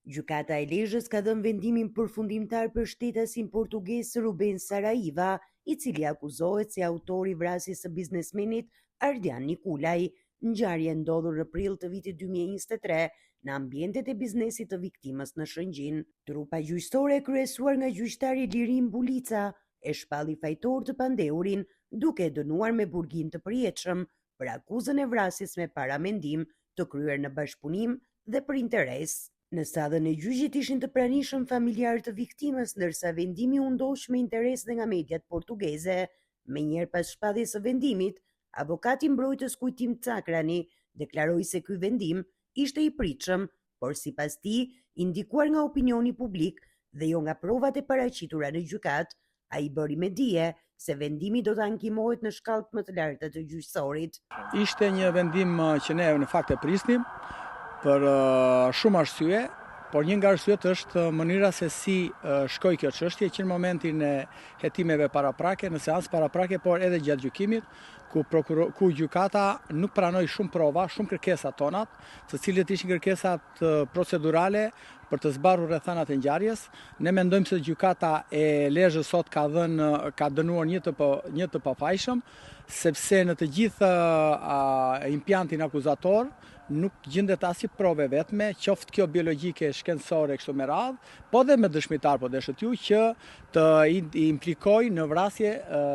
Gjykata e Lezhës ka dhënë vendimin përfundimtar për shtetasin portugez Ruben Saraiva, i cili akuzohet si autori i vrasjes së biznesmenit Ardian Nikulaj. Ngjarja ndodhur në prill të vitit 2023 në ambientet e biznesit të viktimës në Shëngjin. Trupa gjyqësore kryesuar nga gjyqtari Lirim Bulica e shpalli fajtor të pandeurin, duke dënuar me burgim të përjetshëm për akuzën e vrasjes me paramendim të kryer në bashkëpunim dhe për interes. Në sadhën e gjyqit ishin të pranishëm familjarë të viktimës, ndërsa vendimi u ndoq me interes dhe nga mediat portugeze. Menjëherë pas shpalljes së vendimit, avokati mbrojtës Kujtim Cakrani deklaroi se ky vendim ishte i pritshëm, por sipas tij, i ndikuar nga opinioni publik dhe jo nga provat e paraqitura në gjykat, ai bëri me dije se vendimi do të ankimohet në shkallët më të larta të gjyqësorit. Ishte një vendim që ne në fakt e prisnim për shumë arsye, por një nga arsyet është mënyra se si shkoi kjo çështje që në momentin e hetimeve paraprake, në seancë paraprake, por edhe gjatë gjykimit, ku gjykata nuk pranoi shumë prova, shumë kërkesa tonat, të cilët ishin kërkesat procedurale për të zbarur rrethanat e ngjarjes. Ne mendojmë se gjykata e Lezhës sot ka dënuar një të pafajshëm, sepse në të gjithë impiantin akuzator nuk gjendet asnjë prove vetme, qoftë kjo biologjike, shkencore kështu me radhë, po dhe me dëshmitar, po dhe shëtju që të implikoj në vrasje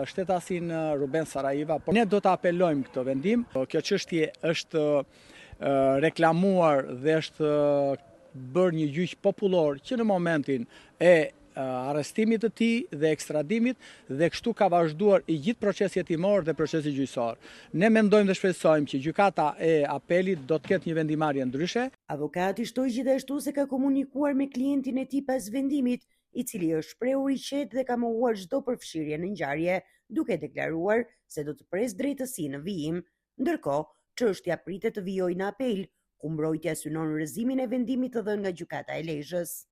shtetasin Ruben Saraiva. Ne do të apelojmë këtë vendim. Kjo çështje është reklamuar dhe është bërë një gjyq popullor që në momentin e arrestimit të tij dhe ekstradimit, dhe kështu ka vazhduar i gjithë procesi hetimor dhe procesi gjyqësor. Ne mendojmë dhe shpresojmë që gjykata e apelit do të ketë një vendimarrje ndryshe. Avokati shtoi gjithashtu se ka komunikuar me klientin e tij pas vendimit, i cili është shprehur i qetë dhe ka mohuar çdo përfshirje në ngjarje, duke deklaruar se do të presë drejtësi në vijim. Ndërkohë, çështja pritet të vijojë në apel, ku mbrojtja synon rrëzimin e vendimit të dhënë nga gjykata e Lezhës.